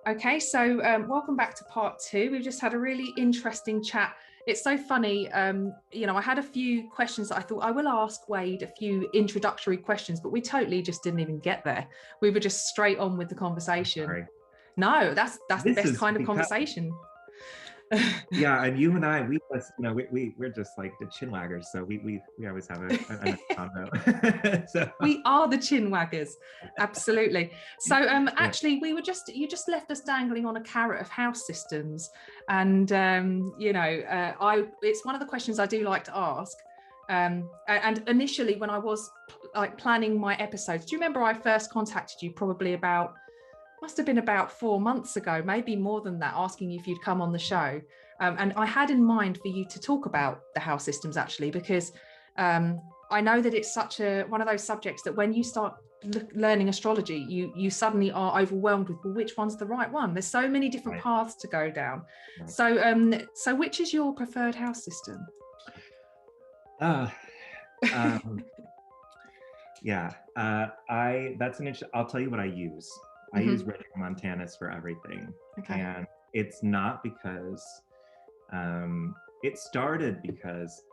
Okay, so welcome back to part two. We've just had a really interesting chat. It's so funny, I had a few questions that I thought I will ask Wade, a few introductory questions, but we totally just didn't even get there. We were just straight on with the conversation. Sorry. No, that's the best kind of conversation. Yeah, and you and I, we're just like the chin waggers, so we always have a combo. So we are the chin waggers, absolutely. So actually, you just left us dangling on a carrot of house systems, and it's one of the questions I do like to ask. And initially, when I was like planning my episodes, do you remember I first contacted you must have been about 4 months ago, maybe more than that, asking you if you'd come on the show. And I had in mind for you to talk about the house systems, actually, because I know that it's such one of those subjects that when you start learning astrology, you suddenly are overwhelmed with, well, which one's the right one? There's so many different paths to go down. Right. So which is your preferred house system? I'll tell you what I use. I use Regiomontanus for everything. Okay. And it's not because, it started because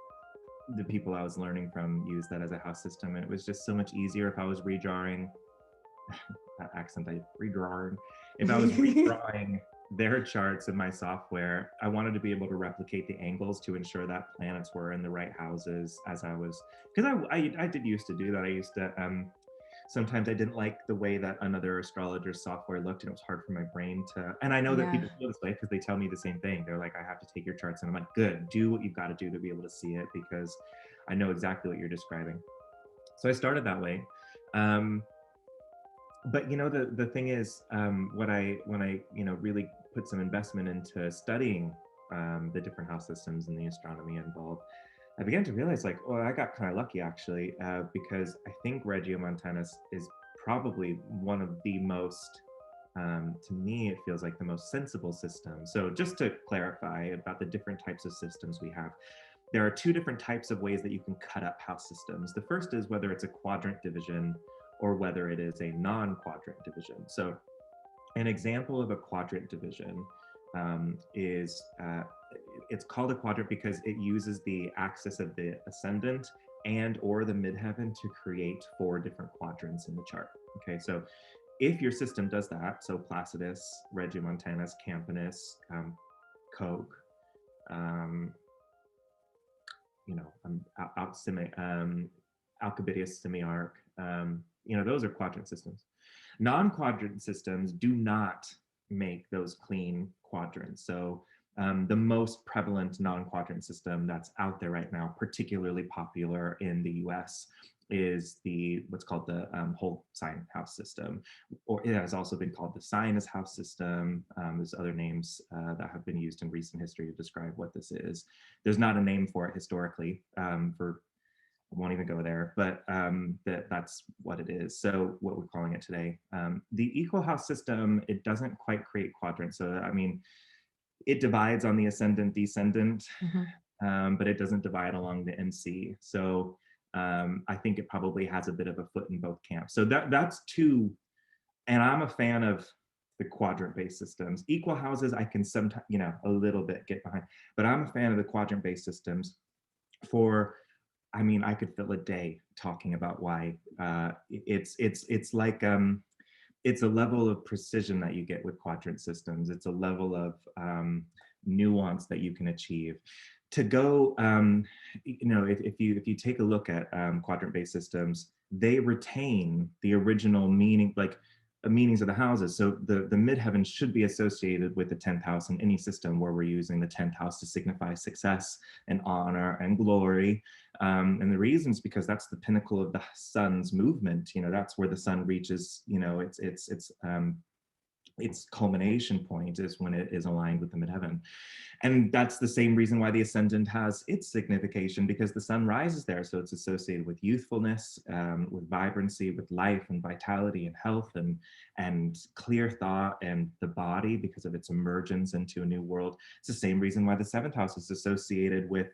the people I was learning from used that as a house system. And it was just so much easier if I was redrawing, if I was redrawing their charts in my software, I wanted to be able to replicate the angles to ensure that planets were in the right houses as I was, because I did used to do that. I used to, sometimes I didn't like the way that another astrologer's software looked, and it was hard for my brain to, and I know that people feel this way because they tell me the same thing. They're like, I have to take your charts, and I'm like, good, do what you've got to do to be able to see it, because I know exactly what you're describing. So I started that way. But the thing is, when I really put some investment into studying the different house systems and the astronomy involved, I began to realize, like, oh, I got kind of lucky actually, because I think Regiomontanus is probably one of the most, to me, it feels like the most sensible system. So just to clarify about the different types of systems we have, there are two different types of ways that you can cut up house systems. The first is whether it's a quadrant division or whether it is a non-quadrant division. So an example of a quadrant division is, it's called a quadrant because it uses the axis of the ascendant and or the midheaven to create 4 different quadrants in the chart. Okay, so if your system does that, so Placidus, Regiomontanus, Campanus, Koch, Alcibiades semiarch, those are quadrant systems. Non-quadrant systems do not make those clean quadrants. So the most prevalent non-quadrant system that's out there right now, particularly popular in the US, is what's called the whole sign house system, or it has also been called the sinus house system. There's other names that have been used in recent history to describe what this is. There's not a name for it historically. I won't even go there, but that's what it is. So what we're calling it today. The equal house system, it doesn't quite create quadrants. So, I mean, it divides on the ascendant, descendant, but it doesn't divide along the MC. So I think it probably has a bit of a foot in both camps. So that's two, and I'm a fan of the quadrant-based systems. Equal houses, I can sometimes, a little bit get behind, but I'm a fan of the quadrant-based systems I could fill a day talking about why it's like, it's a level of precision that you get with quadrant systems. It's a level of nuance that you can achieve. To go, if you take a look at quadrant-based systems, they retain the original meaning, like meanings of the houses. So the midheaven should be associated with the 10th house in any system where we're using the 10th house to signify success and honor and glory. And the reason is because that's the pinnacle of the sun's movement. That's where the sun reaches, its culmination point is when it is aligned with the midheaven. And that's the same reason why the ascendant has its signification, because the sun rises there. So it's associated with youthfulness, with vibrancy, with life and vitality and health and clear thought and the body because of its emergence into a new world. It's the same reason why the 7th house is associated with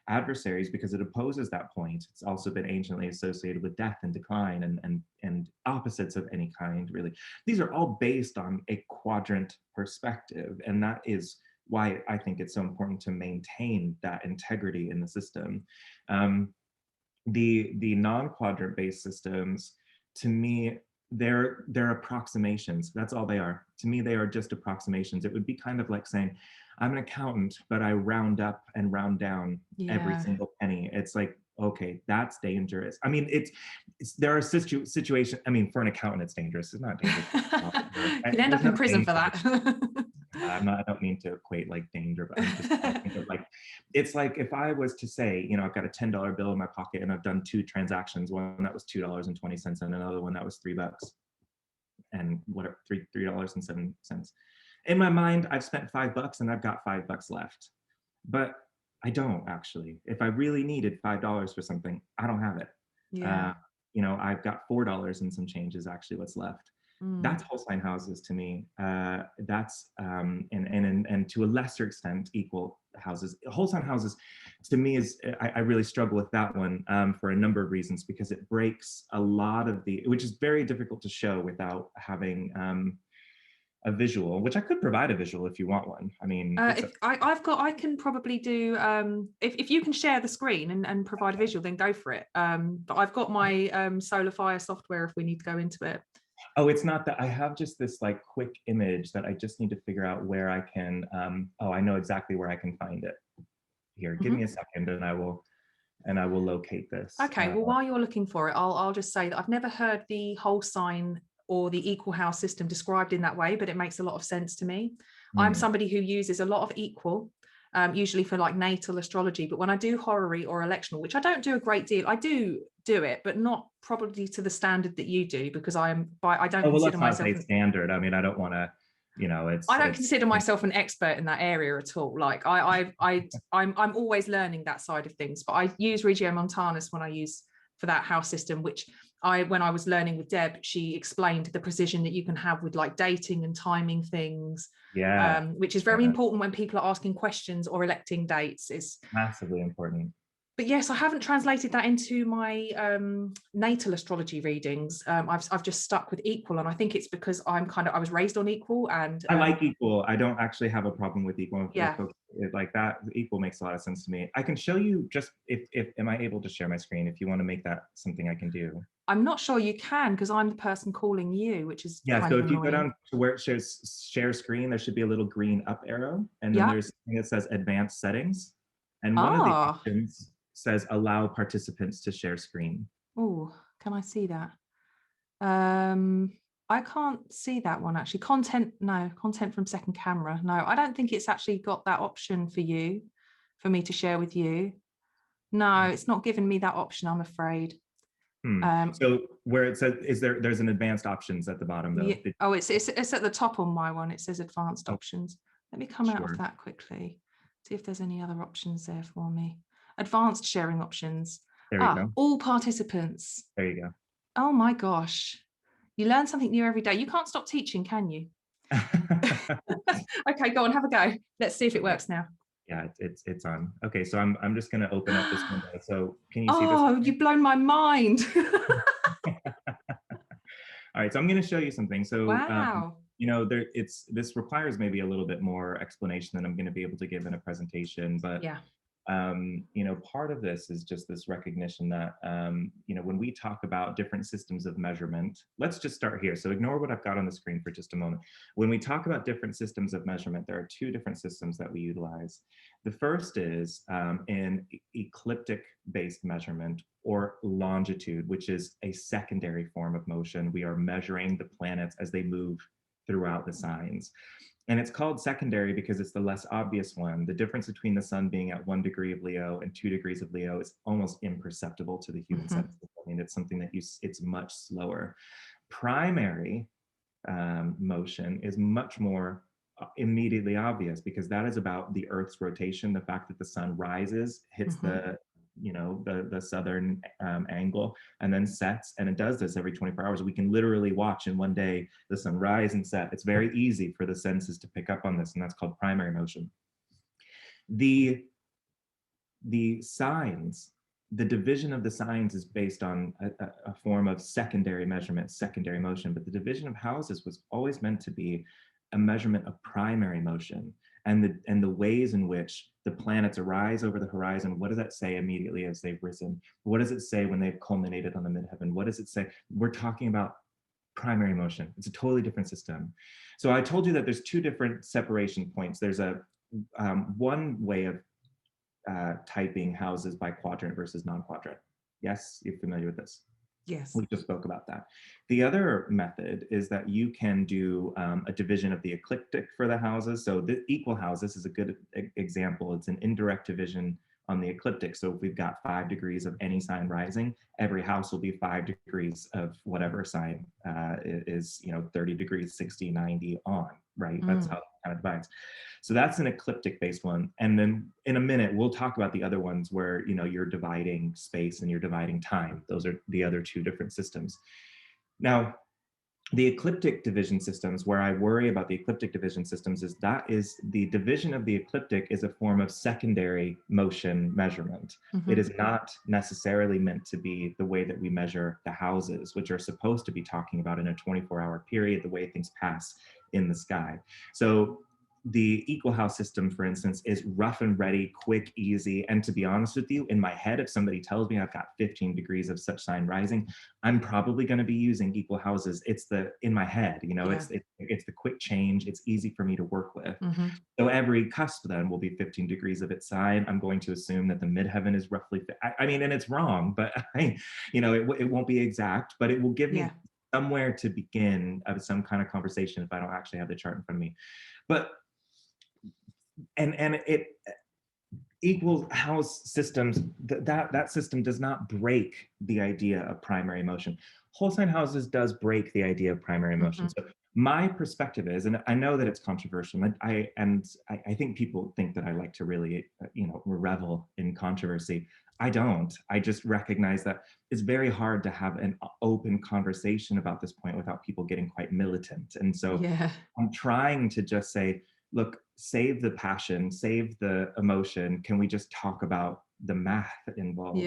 adversaries, because it opposes that point. It's also been anciently associated with death and decline and opposites of any kind, really. These are all based on a quadrant perspective, and that is why I think it's so important to maintain that integrity in the system. The non-quadrant based systems, to me, they're approximations. That's all they are. To me, they are just approximations. It would be kind of like saying, I'm an accountant, but I round up and round down every single penny. It's like, okay, that's dangerous. I mean, it's there are situations. I mean, for an accountant, it's dangerous. It's not dangerous. You'd end up in prison for that. I don't mean to equate like danger, but I'm just thinking of like, it's like if I was to say, you know, I've got a $10 bill in my pocket and I've done 2 transactions, one that was $2.20 and another one that was $3 and whatever, $3.07. In my mind, I've spent $5 and I've got $5 left, but I don't actually. If I really needed $5 for something, I don't have it. Yeah. You know, I've got $4 and some change is actually what's left. That's whole sign houses to me. That's and to a lesser extent equal houses. Whole sign houses to me is I really struggle with that one for a number of reasons, because it breaks a lot of the, which is very difficult to show without having a visual, which I could provide a visual if you want one. I mean, I can probably do, if you can share the screen and provide a visual, then go for it. But I've got my Solar Fire software if we need to go into it. Oh, it's not that. I have just this like quick image that I just need to figure out where I can, I know exactly where I can find it. Here, give me a second and I will locate this. Okay, well, while you're looking for it, I'll just say that I've never heard the whole sign or the equal house system described in that way, but it makes a lot of sense to me. I'm somebody who uses a lot of equal, usually for like natal astrology, but when I do horary or electional, which I don't do a great deal, I do it, but not probably to the standard that you do, because I don't consider myself standard. I mean, I don't want to, you know, I don't consider myself an expert in that area at all. Like I'm always learning that side of things, but I use Regiomontanus when I use for that house system, which when I was learning with Deb, she explained the precision that you can have with like dating and timing things. Yeah. Which is very important when people are asking questions or electing dates. Is massively important. But yes, I haven't translated that into my natal astrology readings. I've just stuck with equal, and I think it's because I was raised on equal, and I like equal. I don't actually have a problem with equal. Yeah, like that. Equal makes a lot of sense to me. I can show you just if am I able to share my screen? If you want to make that something I can do. I'm not sure you can, because I'm the person calling you, which is yeah. Kind so of if annoying. You go down to where it says share screen, there should be a little green up arrow, and then there's something that says advanced settings, and one of the options says allow participants to share screen. Oh, can I see that? I can't see that one actually. Content from second camera. No, I don't think it's actually got that option for me to share with you. No, it's not giving me that option, I'm afraid. So where it says, there's an advanced options at the bottom though? Yeah. It's at the top on my one. It says advanced options. Let me come out of that quickly. See if there's any other options there for me. Advanced sharing options. There you go. All participants. There you go. Oh my gosh. You learn something new every day. You can't stop teaching, can you? Okay, go on, have a go. Let's see if it works now. Yeah, it's on. Okay, so I'm just going to open up this window. So can you see this? Oh, you've blown my mind. All right, so I'm going to show you something. So wow. You know, this requires maybe a little bit more explanation than I'm going to be able to give in a presentation, but yeah. You know, part of this is just this recognition that, you know, when we talk about different systems of measurement, let's just start here. So ignore what I've got on the screen for just a moment. When we talk about different systems of measurement, there are 2 different systems that we utilize. The first is in ecliptic based measurement, or longitude, which is a secondary form of motion. We are measuring the planets as they move throughout the signs. And it's called secondary because it's the less obvious one. The difference between the sun being at 1 degree of Leo and 2 degrees of Leo is almost imperceptible to the human sense. I mean, it's something that it's much slower. Primary motion is much more immediately obvious, because that is about the Earth's rotation, the fact that the sun rises, hits the southern angle, and then sets, and it does this every 24 hours. We can literally watch in one day the sun rise and set. It's very easy for the senses to pick up on this, and that's called primary motion. The signs the division of the signs is based on a form of secondary measurement, secondary motion, but the division of houses was always meant to be a measurement of primary motion, and the ways in which the planets arise over the horizon. What does that say immediately as they've risen? What does it say when they've culminated on the midheaven? What does it say? We're talking about primary motion. It's a totally different system. So I told you that there's two different separation points. There's a one way of typing houses by quadrant versus non-quadrant. Yes, you're familiar with this. Yes. We just spoke about that. The other method is that you can do a division of the ecliptic for the houses. So the equal houses is a good example. It's an indirect division on the ecliptic. So if we've got 5 degrees of any sign rising, every house will be 5 degrees of whatever sign is, 30 degrees, 60, 90 on, right? That's how it kind of divides. So that's an ecliptic based one. And then in a minute, we'll talk about the other ones where, you're dividing space and you're dividing time. Those are the other two different systems. Now, the ecliptic division systems, where I worry about the ecliptic division systems, is that is the division of the ecliptic is a form of secondary motion measurement. It is not necessarily meant to be the way that we measure the houses, which are supposed to be talking about in a 24-hour period, the way things pass in the sky. So the equal house system, for instance, is rough and ready, quick, easy. And to be honest with you, in my head, if somebody tells me I've got 15 degrees of such sign rising, I'm probably going to be using equal houses. It's in my head, it's the quick change. It's easy for me to work with. So every cusp then will be 15 degrees of its sign. I'm going to assume that the midheaven is roughly, and it's wrong, but it won't be exact, but it will give me somewhere to begin of some kind of conversation if I don't actually have the chart in front of me. But and it equal house systems, that system does not break the idea of primary motion. Whole sign houses does break the idea of primary motion. So my perspective is, and I know that it's controversial, and I think people think that I like to really revel in controversy. I don't. I just recognize that it's very hard to have an open conversation about this point without people getting quite militant. And so I'm trying to just say, look, save the passion, save the emotion. Can we just talk about the math involved?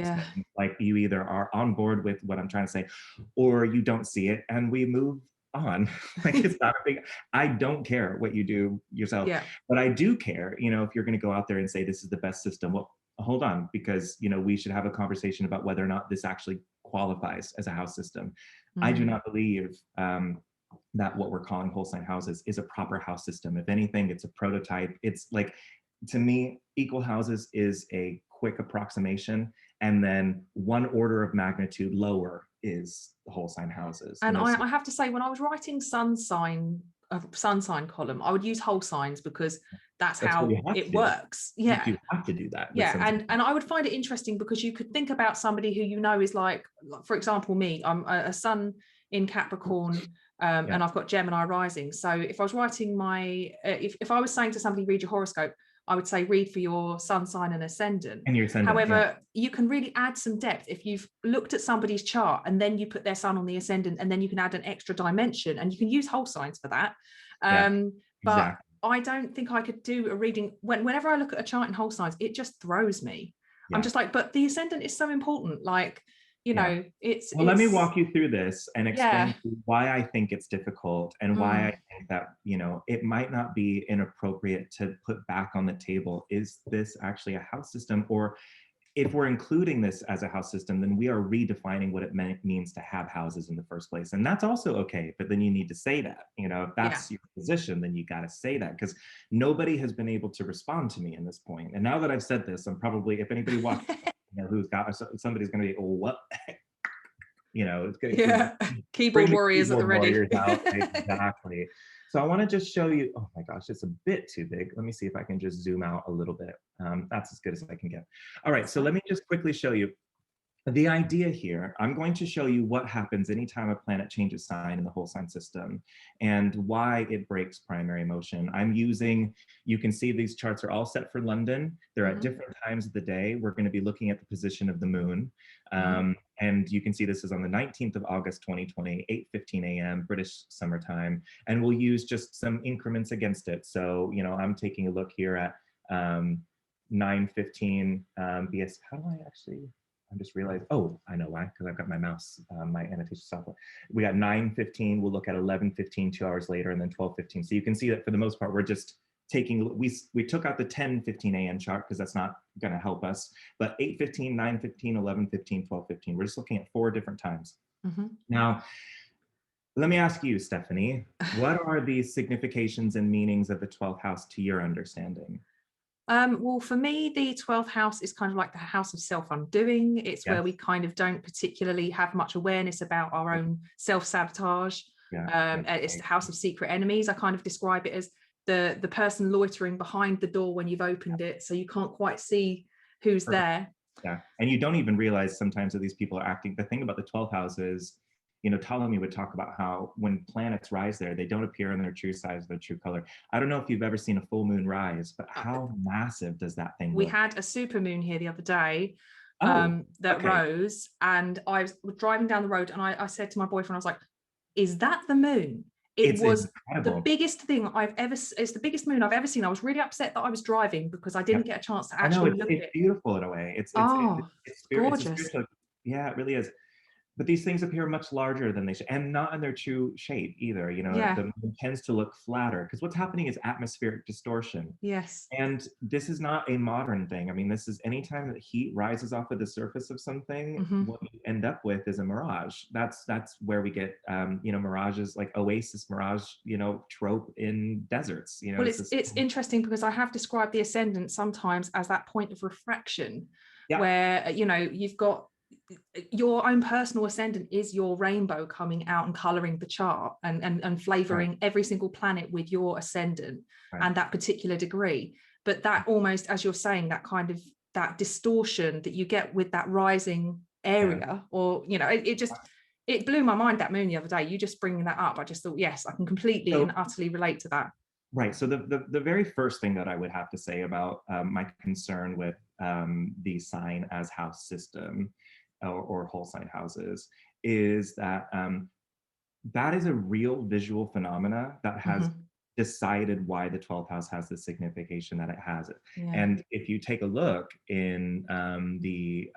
Like, you either are on board with what I'm trying to say, or you don't see it, and we move on. Like, it's not a big, I don't care what you do yourself, but I do care, if you're going to go out there and say this is the best system. Well, hold on, because we should have a conversation about whether or not this actually qualifies as a house system. I do not believe that what we're calling whole sign houses is a proper house system. If anything, it's a prototype. It's like, to me, equal houses is a quick approximation, and then one order of magnitude lower is the whole sign houses. And I have to say, when I was writing sun sign column, I would use whole signs because that's how it works. You have to do that. And I would find it interesting because you could think about somebody who is like, for example, me. I'm a sun in Capricorn. And I've got Gemini rising. So if I was writing if I was saying to somebody, read your horoscope, I would say read for your sun sign and ascendant. However, you can really add some depth if you've looked at somebody's chart and then you put their sun on the ascendant, and then you can add an extra dimension, and you can use whole signs for that. But I don't think I could do a reading whenever I look at a chart in whole signs, it just throws me. I'm just like, but the ascendant is so important. Like, it's let me walk you through this and explain why I think it's difficult, and why I think that it might not be inappropriate to put back on the table, is this actually a house system? Or if we're including this as a house system, then we are redefining what it means to have houses in the first place. And that's also okay, but then you need to say that. If that's your position, then you got to say that, because nobody has been able to respond to me in this point. And now that I've said this, I'm probably, if anybody watches who's got, somebody's going to be, what? It's going keyboard warriors at the ready. Exactly. So I want to just show you, oh my gosh, it's a bit too big. Let me see if I can just zoom out a little bit. That's as good as I can get. All right, so let me just quickly show you the idea here. I'm going to show you what happens anytime a planet changes sign in the whole sign system, and why it breaks primary motion. You can see these charts are all set for London. They're at different times of the day. We're going to be looking at the position of the moon. And you can see this is on the 19th of August, 2020, 8:15 a.m. British summertime. And we'll use just some increments against it. So, I'm taking a look here at 9:15 BS. How do I actually... I just realized, oh, I know why, because I've got my mouse, my annotation software. We got 9:15, we'll look at 11:15 2 hours later, and then 12:15. So you can see that for the most part, we're just taking, we took out the 10:15 a.m. chart because that's not going to help us, but 8:15, 9:15, 11:15, 12:15, we're just looking at 4 different times. Now, let me ask you, Stephanie, what are the significations and meanings of the 12th house to your understanding? Well, for me, the 12th house is kind of like the house of self-undoing. It's where we kind of don't particularly have much awareness about our own self-sabotage. It's the house of secret enemies. I kind of describe it as the person loitering behind the door when you've opened it, so you can't quite see who's there. Yeah, and you don't even realize sometimes that these people are acting. The thing about the 12th house is, you know, Ptolemy would talk about how when planets rise there, they don't appear in their true size, their true color. I don't know if you've ever seen a full moon rise, but how massive does that thing look? We had a super moon here the other day that rose, and I was driving down the road, and I said to my boyfriend, I was like, is that the moon? It's was incredible. The biggest thing it's the biggest moon I've ever seen. I was really upset that I was driving because I didn't get a chance to actually look at it. It's beautiful in a way. It's gorgeous. Yeah, it really is. But these things appear much larger than they should, and not in their true shape either. You know, the moon tends to look flatter because what's happening is atmospheric distortion. Yes. And this is not a modern thing. I mean, this is anytime that heat rises off of the surface of something, what you end up with is a mirage. That's where we get, you know, mirages like oasis mirage, you know, trope in deserts. You know, well, it's interesting because I have described the ascendant sometimes as that point of refraction, where, you know, you've got your own personal ascendant is your rainbow coming out and coloring the chart and flavoring every single planet with your ascendant and that particular degree. But that almost, as you're saying, that kind of that distortion that you get with that rising area, or, you know, it blew my mind, that moon the other day. You just bringing that up, I just thought, yes, I can completely and utterly relate to that. Right. So the very first thing that I would have to say about my concern with the sign as house system or whole sign houses is that that is a real visual phenomena that has decided why the 12th house has the signification that it has. And if you take a look in the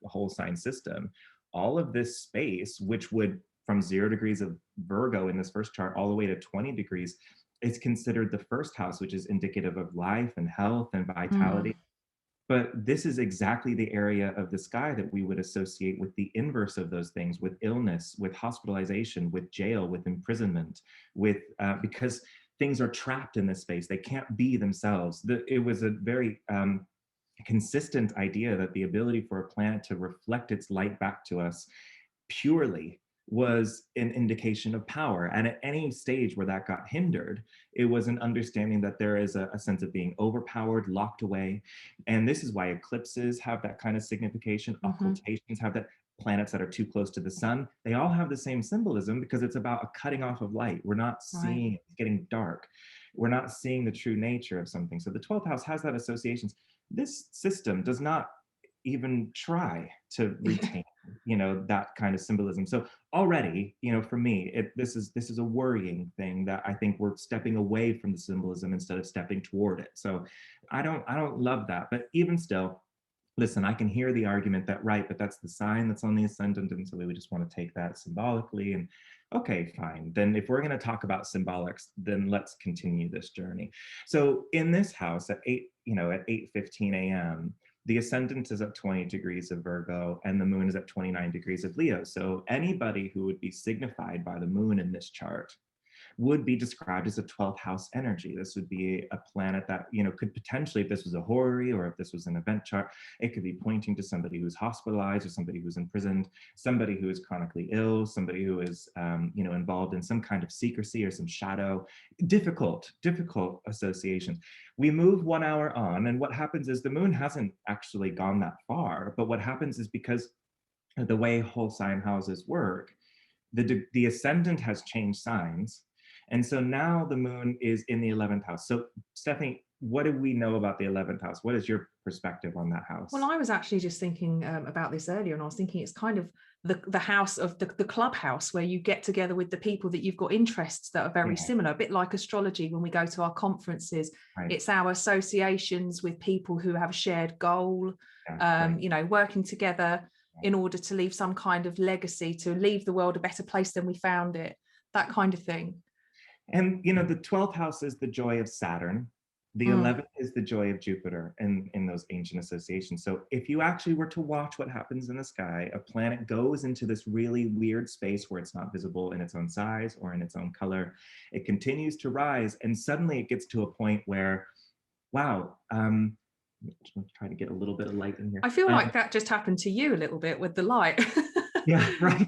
whole sign system, all of this space, which would from 0 degrees of Virgo in this first chart all the way to 20 degrees, is considered the first house, which is indicative of life and health and vitality. But this is exactly the area of the sky that we would associate with the inverse of those things, with illness, with hospitalization, with jail, with imprisonment, with because things are trapped in this space. They can't be themselves. It was a very consistent idea that the ability for a planet to reflect its light back to us purely was an indication of power. And at any stage where that got hindered, it was an understanding that there is a sense of being overpowered, locked away. And this is why eclipses have that kind of signification. Occultations have that. Planets that are too close to the sun, they all have the same symbolism because it's about a cutting off of light. We're not seeing it's getting dark. We're not seeing the true nature of something. So the 12th house has that associations. This system does not even try to retain you know, that kind of symbolism. So already, you know, for me, this is a worrying thing that I think we're stepping away from the symbolism instead of stepping toward it. So I don't love that. But even still, listen, I can hear the argument that, right, but that's the sign that's on the ascendant, and so we just want to take that symbolically. And okay, fine. Then if we're going to talk about symbolics, then let's continue this journey. So in this house at 8:15 a.m., the ascendant is at 20 degrees of Virgo and the moon is at 29 degrees of Leo. So anybody who would be signified by the moon in this chart would be described as a 12th house energy. This would be a planet that, you know, could potentially, if this was a horary or if this was an event chart, it could be pointing to somebody who's hospitalized or somebody who's imprisoned, somebody who is chronically ill, somebody who is, you know, involved in some kind of secrecy or some shadow. Difficult associations. We move 1 hour on, and what happens is the moon hasn't actually gone that far, but what happens is because of the way whole sign houses work, the ascendant has changed signs. And so now the moon is in the 11th house. So Stephanie, what do we know about the 11th house? What is your perspective on that house? Well, I was actually just thinking about this earlier, and I was thinking it's kind of the house of the clubhouse, where you get together with the people that you've got interests that are very similar, a bit like astrology. When we go to our conferences, it's our associations with people who have a shared goal, you know, working together in order to leave some kind of legacy, to leave the world a better place than we found it, that kind of thing. And, you know, the 12th house is the joy of Saturn. The 11th is the joy of Jupiter in those ancient associations. So if you actually were to watch what happens in the sky, a planet goes into this really weird space where it's not visible in its own size or in its own color. It continues to rise, and suddenly it gets to a point where, wow, I'm trying to get a little bit of light in here. I feel like that just happened to you a little bit with the light. Yeah, right.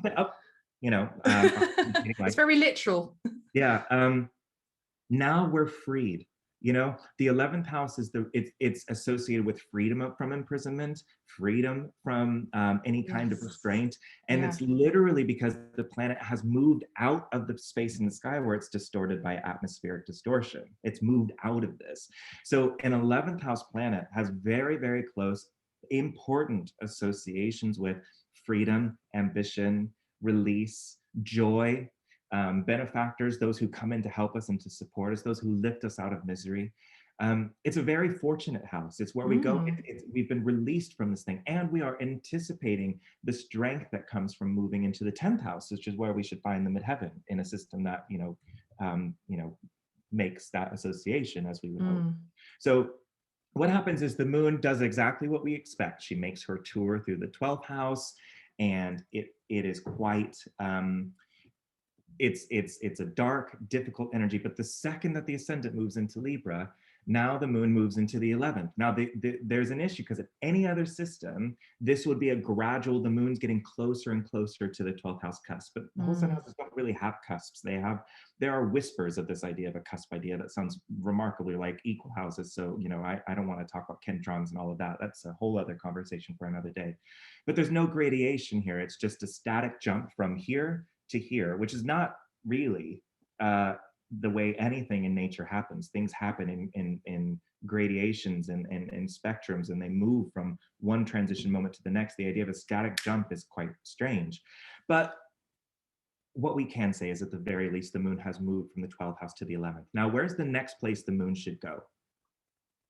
You know, it's very literal. Yeah. Now we're freed. You know, the 11th house is it's associated with freedom from imprisonment, freedom from any kind of restraint. And it's literally because the planet has moved out of the space in the sky where it's distorted by atmospheric distortion. It's moved out of this. So an 11th house planet has very, very close, important associations with freedom, ambition, release, joy, benefactors, those who come in to help us and to support us, those who lift us out of misery. It's a very fortunate house. It's where we go. We've been released from this thing, and we are anticipating the strength that comes from moving into the 10th house, which is where we should find the midheaven in a system that makes that association, as we would hope. So what happens is the moon does exactly what we expect. She makes her tour through the 12th house, and it is quite it's a dark, difficult energy. But the second that the ascendant moves into Libra, now the moon moves into the 11th. Now there's an issue, because in any other system, this would be a gradual, the moon's getting closer and closer to the 12th house cusp. But the whole sign houses don't really have cusps. There are whispers of this idea of a cusp idea that sounds remarkably like equal houses. So, you know, I don't want to talk about kentrons and all of that. That's a whole other conversation for another day. But there's no gradation here. It's just a static jump from here to here, which is not really the way anything in nature happens. Things happen in gradations and spectrums, and they move from one transition moment to the next. The idea of a static jump is quite strange. But what we can say is, at the very least, the moon has moved from the 12th house to the 11th. Now, where's the next place the moon should go?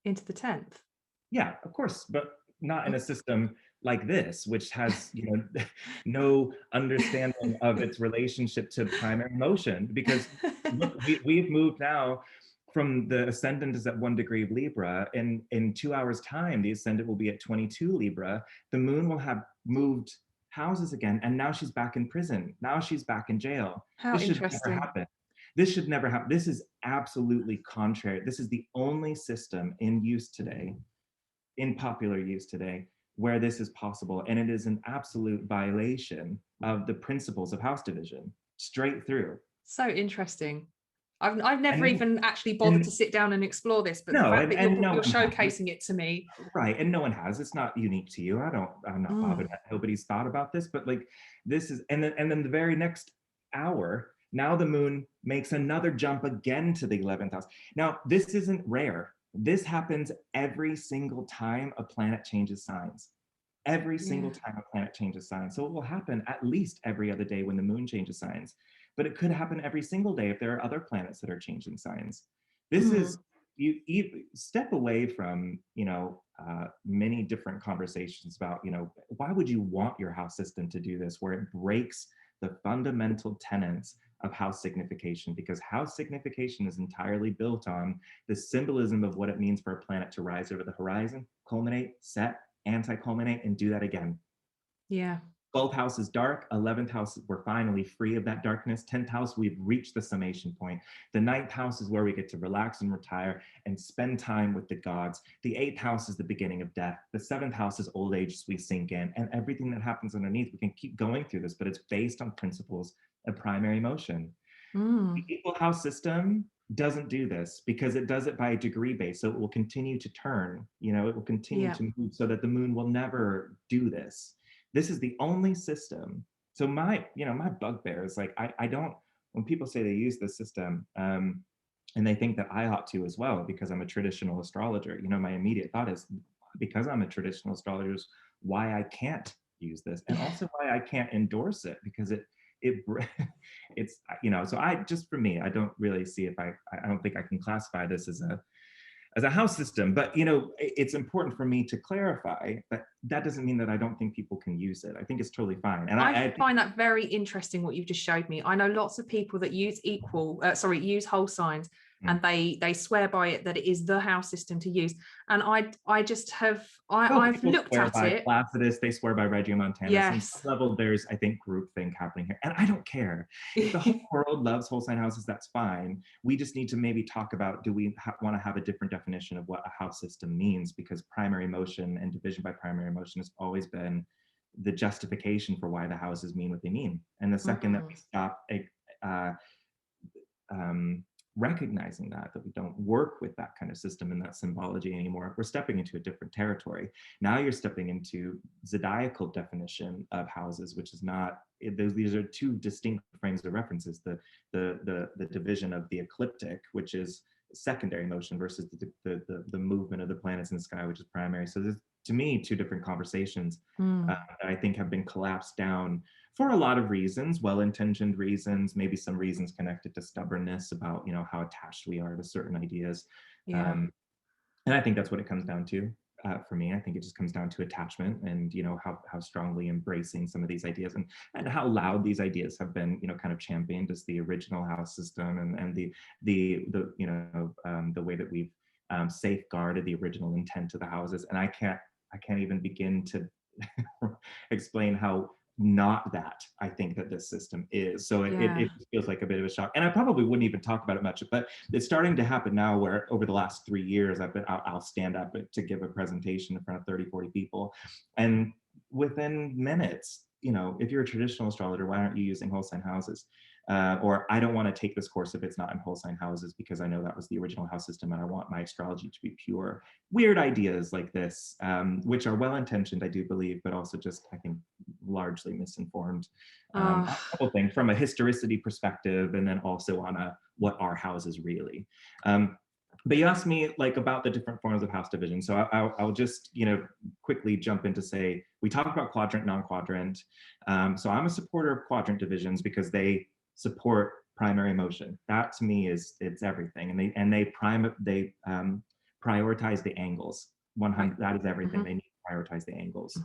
Into the 10th. Yeah, of course, but not in a system like this, which has, you know, no understanding of its relationship to primary motion. Because look, we've moved now from the ascendant is at 1 degree of Libra, and in 2 hours time, the ascendant will be at 22 Libra. The moon will have moved houses again, and now she's back in prison. Now she's back in jail. How this interesting. Should never happen. This should never happen. This is absolutely contrary. This is the only system in use today, in popular use today, where this is possible. And it is an absolute violation of the principles of house division, straight through. So interesting. I've never even actually bothered to sit down and explore this, but the fact that you're showcasing it to me. Right, and no one has. It's not unique to you. I'm not bothered that nobody's thought about this, but like this is, and then the very next hour, now the moon makes another jump again to the 11th house. Now, this isn't rare. This happens every single time a planet changes signs. Every single time a planet changes signs. So it will happen at least every other day when the moon changes signs. But it could happen every single day if there are other planets that are changing signs. This is, you step away from, you know, many different conversations about, you know, why would you want your house system to do this, where it breaks the fundamental tenets of house signification, because house signification is entirely built on the symbolism of what it means for a planet to rise over the horizon, culminate, set, anti-culminate, and do that again. Yeah. 12th house is dark. 11th house, we're finally free of that darkness. 10th house, we've reached the summation point. The 9th house is where we get to relax and retire and spend time with the gods. The 8th house is the beginning of death. The 7th house is old age as we sink in, and everything that happens underneath. We can keep going through this, but it's based on principles of primary motion. The equal house system doesn't do this, because it does it by a degree base. So it will continue to turn, you know, it will continue to move, so that the moon will never do this. This is the only system. So my bugbear is like, I don't, when people say they use this system, and they think that I ought to as well, because I'm a traditional astrologer, you know, my immediate thought is, because I'm a traditional astrologer, is why I can't use this, and also why I can't endorse it, because it's, so I, just for me, I don't really see if I don't think I can classify this as a house system. But it's important for me to clarify that doesn't mean that I don't think people can use it. I think it's totally fine. And I find that very interesting what you've just showed me. I know lots of people that use use whole signs, and they swear by it, that it is the house system to use. And I've looked at it. Placidus, they swear by Regiomontanus. Yes. On some level, there's, I think, groupthink happening here, and I don't care. If the whole world loves whole sign houses, that's fine. We just need to maybe talk about, do we want to have a different definition of what a house system means? Because primary motion and division by primary motion has always been the justification for why the houses mean what they mean. And the second that we stop recognizing that we don't work with that kind of system and that symbology anymore, we're stepping into a different territory. Now you're stepping into zodiacal definition of houses, which is not, these are two distinct frames of references. The division of the ecliptic, which is secondary motion, versus the movement of the planets in the sky, which is primary. So there's, to me, two different conversations that I think have been collapsed down for a lot of reasons, well-intentioned reasons, maybe some reasons connected to stubbornness about, how attached we are to certain ideas. Yeah. And I think that's what it comes down to for me. I think it just comes down to attachment and, how strongly embracing some of these ideas, and how loud these ideas have been, kind of championed as the original house system, and the way that we've safeguarded the original intent of the houses. And I can't even begin to explain how not that I think that this system is. So it feels like a bit of a shock. And I probably wouldn't even talk about it much, but it's starting to happen now, where over the last 3 years, I'll stand up to give a presentation in front of 30, 40 people. And within minutes, if you're a traditional astrologer, why aren't you using whole sign houses? Or I don't want to take this course if it's not in whole sign houses, because I know that was the original house system and I want my astrology to be pure. Weird ideas like this, which are well-intentioned, I do believe, but also just, I think, largely misinformed. A couple things from a historicity perspective, and then also on what are houses really. But you asked me about the different forms of house division. So I'll just quickly jump in to say, we talked about quadrant, non-quadrant. So I'm a supporter of quadrant divisions because they support primary motion. That to me it's everything. And they prioritize the angles. 100, that is everything. They need to prioritize the angles.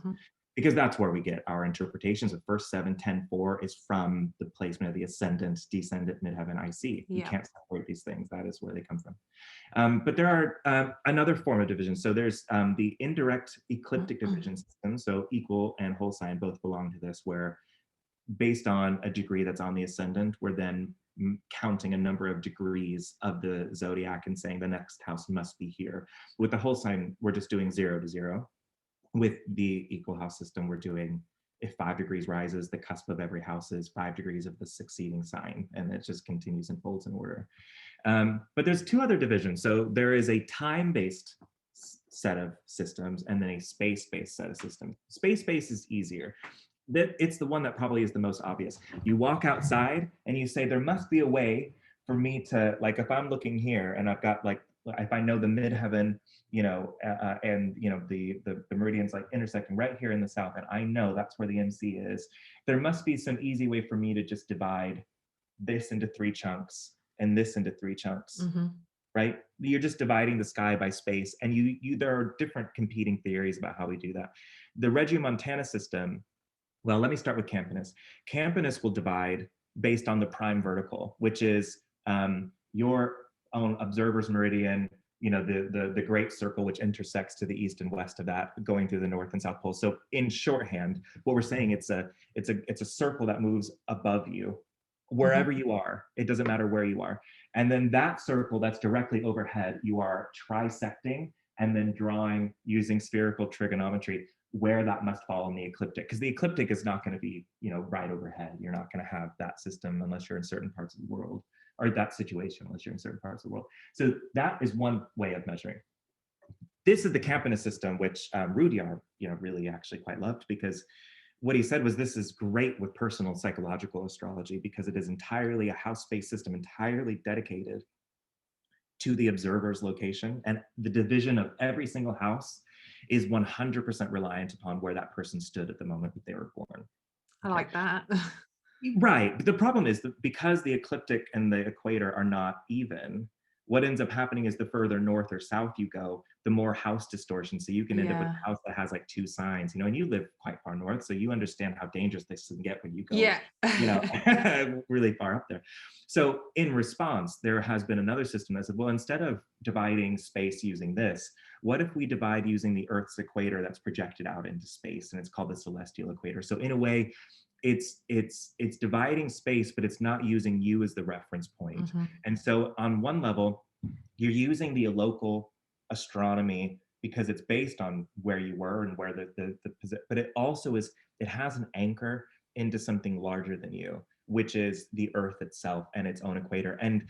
Because that's where we get our interpretations of first 7, 10, 4 is from the placement of the ascendant, descendant, midheaven, IC. You can't separate these things. That is where they come from. But there are another form of division. So there's the indirect ecliptic division system. So equal and whole sign both belong to this, where based on a degree that's on the ascendant, we're then counting a number of degrees of the zodiac and saying the next house must be here. With the whole sign, we're just doing 0 to 0. With the equal house system, we're doing, if 5 degrees rises, the cusp of every house is 5 degrees of the succeeding sign, and it just continues and folds in order. But there's 2 other divisions. So there is a time-based set of systems and then a space-based set of systems. Space-based is easier. It's the one that probably is the most obvious. You walk outside and you say, there must be a way for me to, if I'm looking here and I've got if I know the midheaven, and the meridians intersecting right here in the south, and I know that's where the MC is, there must be some easy way for me to just divide this into 3 chunks and this into 3 chunks, right? You're just dividing the sky by space, and there are different competing theories about how we do that. The Regiomontanus system, well, let me start with Campanus. Campanus will divide based on the prime vertical, which is your own observer's meridian, the great circle which intersects to the east and west of that, going through the north and south pole. So in shorthand, what we're saying, it's a circle that moves above you, wherever you are. It doesn't matter where you are. And then that circle that's directly overhead, you are trisecting and then drawing using spherical trigonometry where that must fall in the ecliptic, because the ecliptic is not going to be right overhead. You're not going to have that system unless you're in certain parts of the world, or that situation unless you're in certain parts of the world. So that is one way of measuring. This is the Campanus system, which Rudyard really actually quite loved, because what he said was, this is great with personal psychological astrology because it is entirely a house-based system, entirely dedicated to the observer's location, and the division of every single house is 100% reliant upon where that person stood at the moment that they were born. I like that. Right. But the problem is that because the ecliptic and the equator are not even, what ends up happening is the further north or south you go, the more house distortion. So you can end up with a house that has like 2 signs, and you live quite far north, so you understand how dangerous this can get when you go, really far up there. So in response, there has been another system that said, well, instead of dividing space using this, what if we divide using the Earth's equator that's projected out into space, and it's called the celestial equator. So in a way, it's dividing space, but it's not using you as the reference point. Mm-hmm. And so on one level, you're using the local astronomy because it's based on where you were and where the but it also it has an anchor into something larger than you, which is the Earth itself and its own equator. And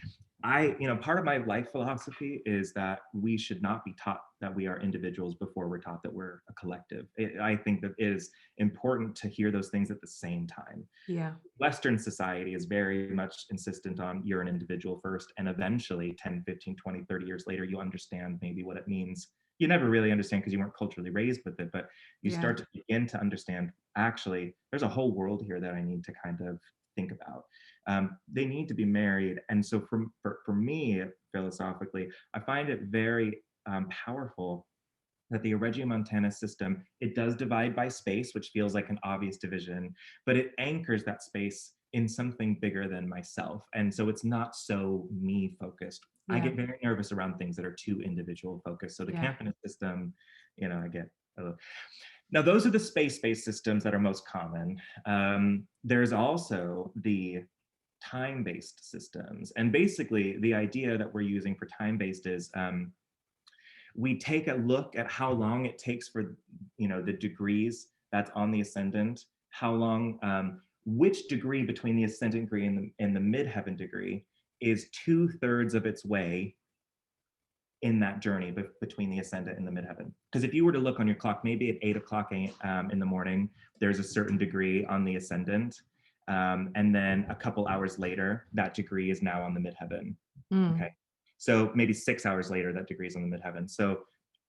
part of my life philosophy is that we should not be taught that we are individuals before we're taught that we're a collective. I think that it is important to hear those things at the same time. Yeah. Western society is very much insistent on you're an individual first, and eventually 10, 15, 20, 30 years later, you understand maybe what it means. You never really understand because you weren't culturally raised with it, but you start to begin to understand, actually, there's a whole world here that I need to kind of think about. They need to be married. And so for me, philosophically, I find it very powerful that the Regiomontanus system, it does divide by space, which feels like an obvious division, but it anchors that space in something bigger than myself. And so it's not so me focused. I get very nervous around things that are too individual focused. So the Campanus system, I get a little. Now, those are the space-based systems that are most common. There's also the time-based systems. And basically, the idea that we're using for time-based is we take a look at how long it takes for, the degrees that's on the ascendant, how long, which degree between the ascendant degree and the midheaven degree is 2/3 of its way in that journey between the ascendant and the midheaven. Because if you were to look on your clock, maybe at 8 o'clock in the morning, there's a certain degree on the ascendant. And then a couple hours later, that degree is now on the midheaven. Okay. So maybe 6 hours later, that degree is on the midheaven. So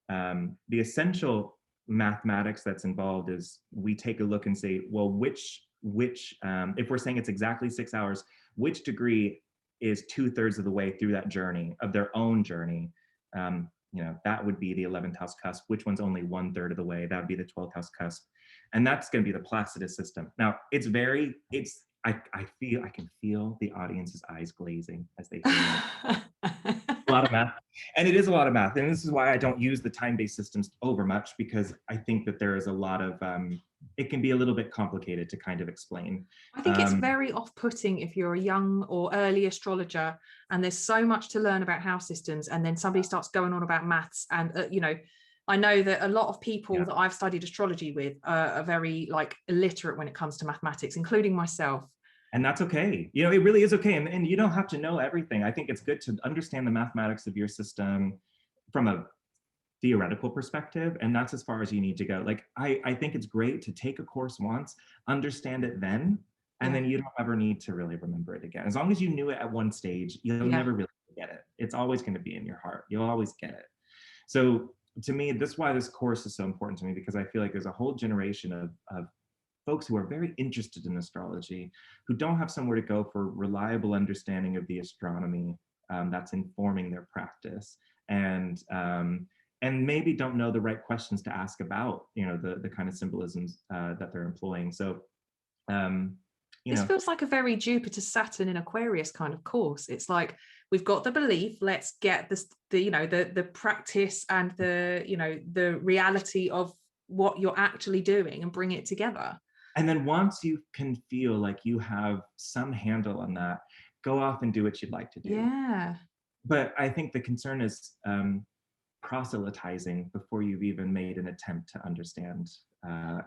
the essential mathematics that's involved is we take a look and say, well, which if we're saying it's exactly 6 hours, which degree is 2/3 of the way through that journey, of their own journey? That would be the 11th house cusp. Which one's only 1/3 of the way? That would be the 12th house cusp. And that's going to be the Placidus system. Now, I can feel the audience's eyes glazing as they hear it. A lot of math. And it is a lot of math. And this is why I don't use the time-based systems over much, because I think that there is a lot of, it can be a little bit complicated to kind of explain. I think it's very off-putting if you're a young or early astrologer and there's so much to learn about house systems, and then somebody starts going on about maths. And, I know that a lot of people that I've studied astrology with are very illiterate when it comes to mathematics, including myself. And that's okay. It really is okay. And you don't have to know everything. I think it's good to understand the mathematics of your system from a theoretical perspective. And that's as far as you need to go. I think it's great to take a course once, understand it then, and then you don't ever need to really remember it again. As long as you knew it at one stage, you'll never really forget it. It's always going to be in your heart. You'll always get it. So to me, that's why this course is so important to me, because I feel like there's a whole generation of folks who are very interested in astrology, who don't have somewhere to go for reliable understanding of the astronomy that's informing their practice, and maybe don't know the right questions to ask about, the kind of symbolisms that they're employing. So, this feels like a very Jupiter, Saturn in Aquarius kind of course. It's like, we've got the belief, let's get the practice and the reality of what you're actually doing and bring it together. And then once you can feel like you have some handle on that, go off and do what you'd like to do. Yeah. But I think the concern is proselytizing before you've even made an attempt to understand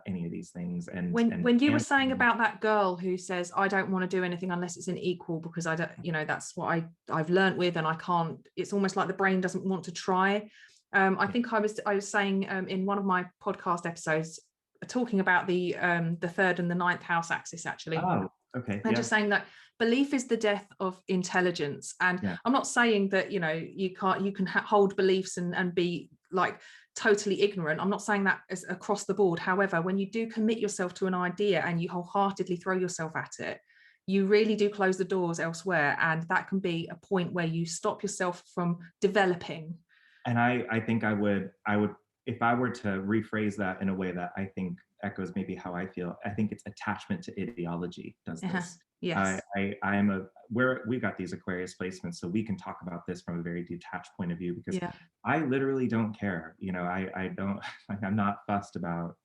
any of these things. And when you were saying about that girl who says, I don't want to do anything unless it's an equal, because I don't, that's what I've learned with, and I can't, it's almost like the brain doesn't want to try. I think I was saying in one of my podcast episodes, talking about the 3rd and the 9th house axis, actually. Oh, okay. And just saying that belief is the death of intelligence. And I'm not saying that, you can hold beliefs and be like totally ignorant. I'm not saying that as across the board. However, when you do commit yourself to an idea and you wholeheartedly throw yourself at it, you really do close the doors elsewhere. And that can be a point where you stop yourself from developing. And I think I would, if I were to rephrase that in a way that I think echoes maybe how I feel, I think it's attachment to ideology does this. Yes. We've got these Aquarius placements, so we can talk about this from a very detached point of view, because I literally don't care. I don't, like, I'm not fussed about,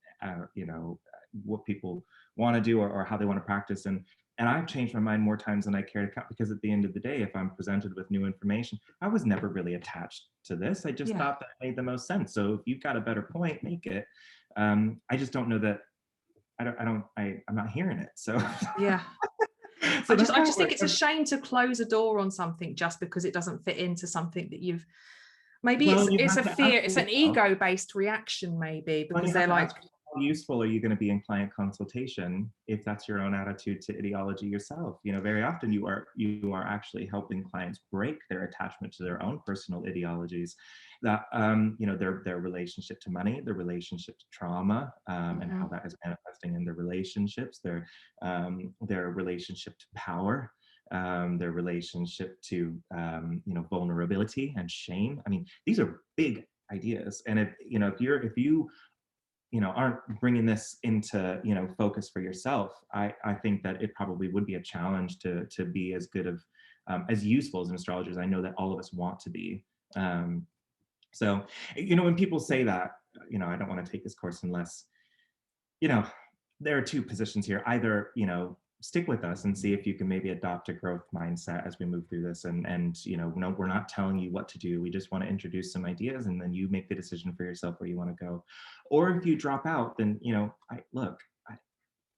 what people want to do or how they want to practice. And I've changed my mind more times than I care to count, because at the end of the day, if I'm presented with new information, I was never really attached to this. I just thought that made the most sense. So if you've got a better point, make it. I just don't know that I'm not hearing it. So yeah. So I just think it's a shame to close a door on something just because it doesn't fit into something that you've it's a fear, it's an ego-based reaction, maybe, because they're like, how useful are you going to be in client consultation if that's your own attitude to ideology yourself? Very often you are actually helping clients break their attachment to their own personal ideologies, that their relationship to money, their relationship to trauma, and how that is manifesting in their relationships, their relationship to power, their relationship to vulnerability and shame. I mean, these are big ideas, and if you aren't bringing this into focus for yourself, I think that it probably would be a challenge to be as good of as useful as an astrologer as I know that all of us want to be. So when people say that, I don't want to take this course unless there are two positions here. Either stick with us and see if you can maybe adopt a growth mindset as we move through this, and no, we're not telling you what to do. We just want to introduce some ideas, and then you make the decision for yourself where you want to go. Or if you drop out, then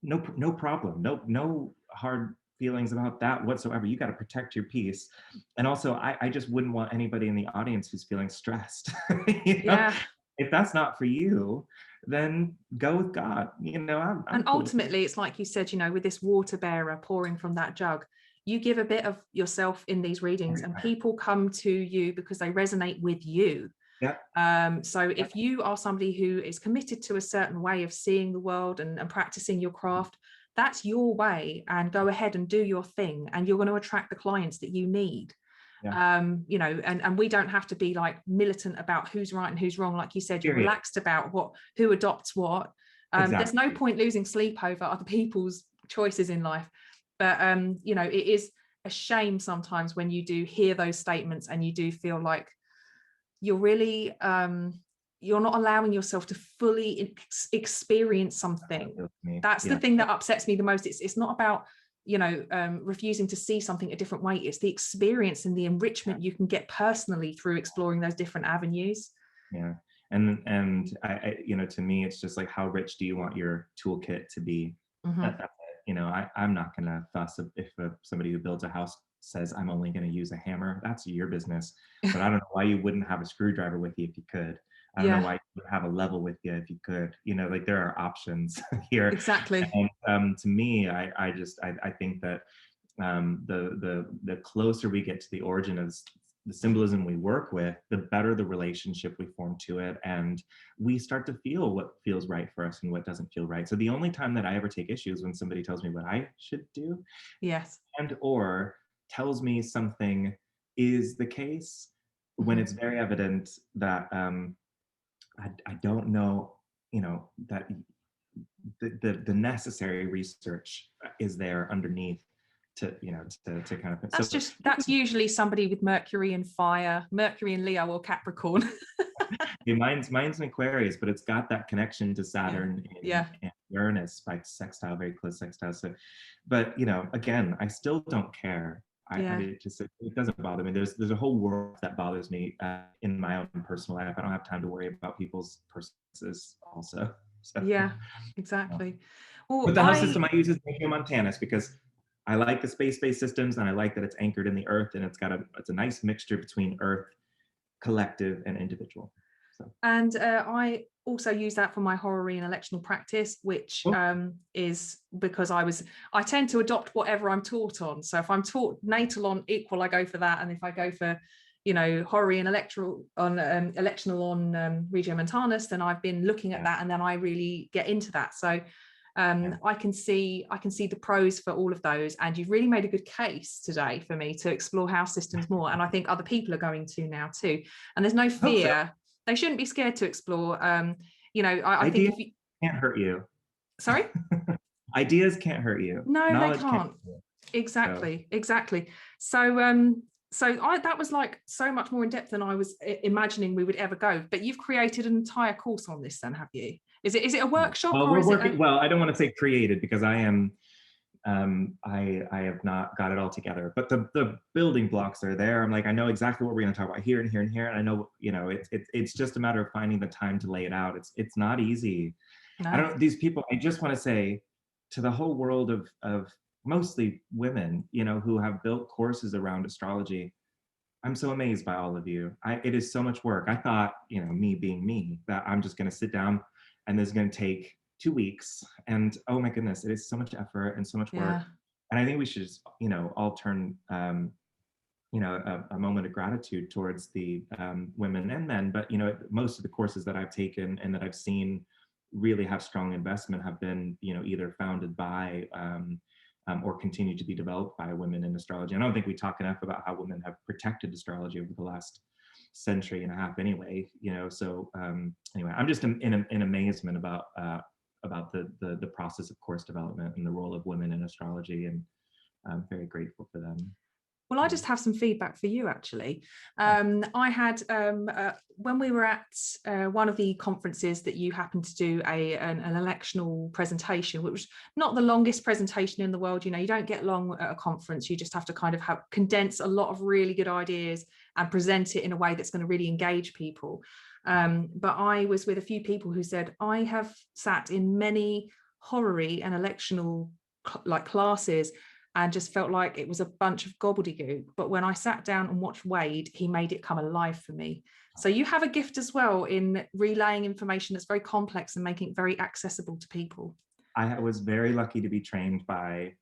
no problem, no hard feelings about that whatsoever. You got to protect your peace. And also I just wouldn't want anybody in the audience who's feeling stressed. If that's not for you, then go with God. I'm and ultimately, it's like you said, with this water bearer pouring from that jug, you give a bit of yourself in these readings, and people come to you because they resonate with you. So if you are somebody who is committed to a certain way of seeing the world and practicing your craft, that's your way, and go ahead and do your thing, and you're going to attract the clients that you need. And we don't have to be like militant about who's right and who's wrong. Like you said, you're relaxed about who adopts what. There's no point losing sleep over other people's choices in life. But it is a shame sometimes when you do hear those statements and you do feel like you're really you're not allowing yourself to fully experience something. That's the thing that upsets me the most. It's not about refusing to see something a different way. It's the experience and the enrichment you can get personally through exploring those different avenues. And I to me, it's just like, how rich do you want your toolkit to be? That's it. I'm not gonna fuss if somebody who builds a house says I'm only going to use a hammer. That's your business. But I don't know why you wouldn't have a screwdriver with you if you could. I don't know why you would have a level with you if you could. Like, there are options here. Exactly. And to me, I think that the closer we get to the origin of the symbolism we work with, the better the relationship we form to it, and we start to feel what feels right for us and what doesn't feel right. So the only time that I ever take issue is when somebody tells me what I should do. And or tells me something is the case when it's very evident that I don't know, that the necessary research is there underneath to kind of. That's usually somebody with Mercury and fire, Mercury and Leo or Capricorn. Mine's an Aquarius, but it's got that connection to Saturn and Uranus by sextile, very close sextile. So, but again, I still don't care. It doesn't bother me. There's a whole world that bothers me in my own personal life. I don't have time to worry about people's personalities also. So, exactly. Well, but the house system I use is Regiomontanus because I like the space-based systems, and I like that it's anchored in the Earth, and it's a nice mixture between Earth, collective, and individual. So. And I also use that for my horary and electional practice, which is because I tend to adopt whatever I'm taught on. So if I'm taught natal on equal, I go for that. And if I go for, Horary and Electoral on Electional on Regiomontanus, then I've been looking at that, and then I really get into that. So I can see the pros for all of those, and you've really made a good case today for me to explore house systems more, and I think other people are going to now too. And there's no fear; they shouldn't be scared to explore. I think if you can't hurt you. Sorry. Ideas can't hurt you. No, Knowledge they can't. Exactly. So that was like so much more in depth than I was imagining we would ever go. But you've created an entire course on this, then, have you? Is it a workshop? Well, or well, I don't want to say created, because I am. I have not got it all together, but the building blocks are there. I'm like, I know exactly what we're going to talk about here and here and here, and I know, it's just a matter of finding the time to lay it out. It's not easy. No. These people, I just want to say to the whole world of mostly women, who have built courses around astrology, I'm so amazed by all of you. It is so much work. I thought, me being me, that I'm just going to sit down and this is going to take 2 weeks, and oh my goodness, it is so much effort and so much work. And I think we should just, all turn a moment of gratitude towards the women and men. But most of the courses that I've taken and that I've seen really have strong investment have been either founded by or continue to be developed by women in astrology. I don't think we talk enough about how women have protected astrology over the last century and a half anyway. So anyway, I'm just in amazement about the process of course development and the role of women in astrology, and I'm very grateful for them. Well, I just have some feedback for you, actually. I had, when we were at one of the conferences that you happened to do an electional presentation, which was not the longest presentation in the world. You don't get long at a conference. You just have to kind of condense a lot of really good ideas and present it in a way that's going to really engage people. But I was with a few people who said, I have sat in many horary and electional classes and just felt like it was a bunch of gobbledygook. But when I sat down and watched Wade, he made it come alive for me. So you have a gift as well in relaying information that's very complex and making it very accessible to people. I was very lucky to be trained by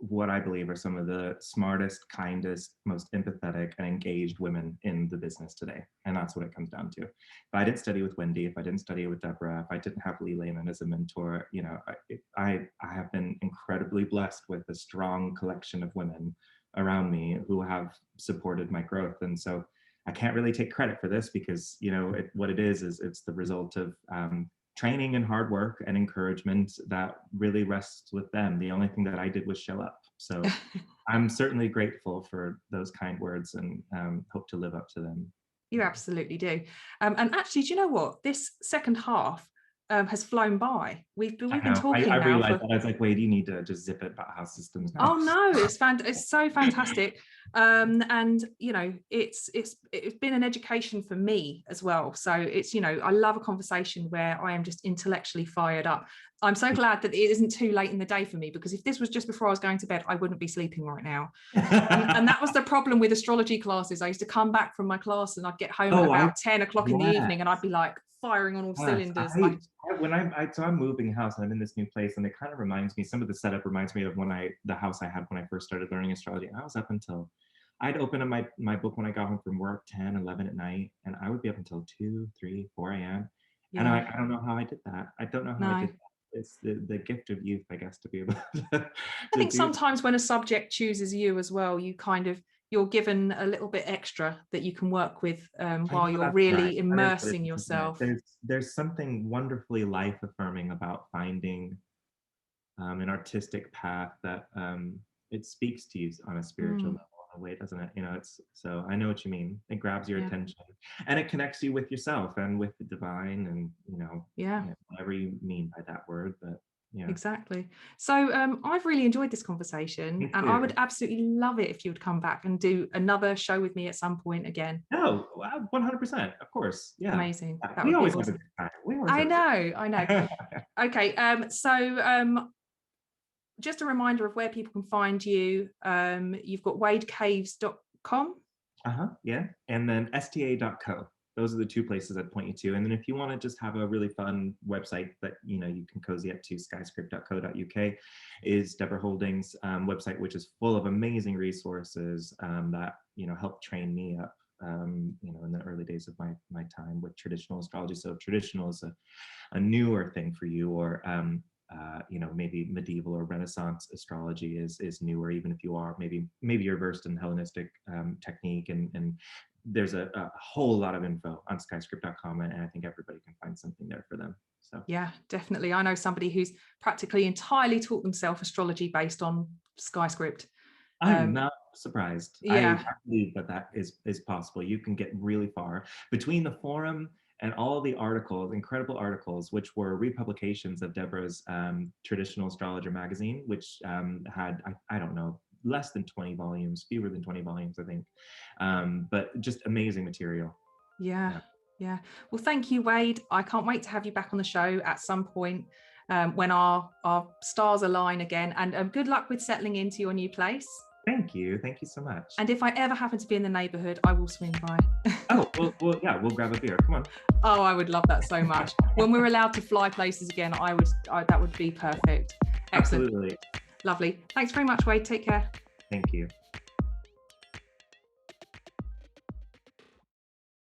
what I believe are some of the smartest, kindest, most empathetic and engaged women in the business today. And that's what it comes down to. If I didn't study with Wendy, if I didn't study with Deborah, if I didn't have Lee Lehman as a mentor, I have been incredibly blessed with a strong collection of women around me who have supported my growth. And so I can't really take credit for this because, what it is it's the result of training and hard work and encouragement that really rests with them. The only thing that I did was show up. So I'm certainly grateful for those kind words and hope to live up to them. You absolutely do. And actually, do you know what? This second half has flown by. We've been talking I now. realized that. I was like, wait, you need to just zip it about house systems now. Oh no, it's so fantastic. And it's been an education for me as well. So it's, I love a conversation where I am just intellectually fired up. I'm so glad that it isn't too late in the day for me, because if this was just before I was going to bed, I wouldn't be sleeping right now. and that was the problem with astrology classes. I used to come back from my class and I'd get home at about 10 o'clock in the evening, and I'd be like firing on all cylinders. I'm moving house and I'm in this new place, and it kind of reminds me, some of the setup reminds me of the house I had when I first started learning astrology. And I was up until, I'd open up my book when I got home from work 10, 11 at night, and I would be up until 2, 3, 4 a.m. Yeah. And I don't know how I did that. I don't know how I did that. It's the gift of youth, I guess, to be able to I think sometimes when a subject chooses you as well, you're given a little bit extra that you can work with while you're really immersing yourself. There's something wonderfully life affirming about finding an artistic path that it speaks to you on a spiritual level in a way, doesn't it? So I know what you mean. It grabs your attention and it connects you with yourself and with the divine, and whatever you mean by that word, but yeah. Exactly. So I've really enjoyed this conversation, and I would absolutely love it if you would come back and do another show with me at some point again. No, 100%, of course. Yeah. Amazing. We always have a good time. I know. Okay. So just a reminder of where people can find you. You've got wadecaves.com. Yeah. And then sta.co. Those are the two places I'd point you to. And then if you want to just have a really fun website that you can cozy up to, skyscript.co.uk is Deborah Holdings' website, which is full of amazing resources that help train me up in the early days of my time with traditional astrology. So if traditional is a newer thing for you, or maybe medieval or Renaissance astrology is newer, even if you are maybe you're versed in Hellenistic technique, and there's a whole lot of info on skyscript.com, and I think everybody can find something there for them. So yeah, definitely. I know somebody who's practically entirely taught themselves astrology based on SkyScript. I'm not surprised. Yeah. I believe that is possible. You can get really far between the forum and all the articles, incredible articles, which were republications of Deborah's Traditional Astrologer magazine, which had, I don't know, less than 20 volumes, fewer than 20 volumes, I think. But just amazing material. Yeah. Well, thank you, Wade. I can't wait to have you back on the show at some point when our stars align again. And good luck with settling into your new place. Thank you so much. And if I ever happen to be in the neighborhood, I will swing by. Oh, well, yeah, we'll grab a beer. Come on. Oh, I would love that so much. When we're allowed to fly places again, that would be perfect. Excellent. Absolutely. Lovely. Thanks very much, Wade. Take care. Thank you.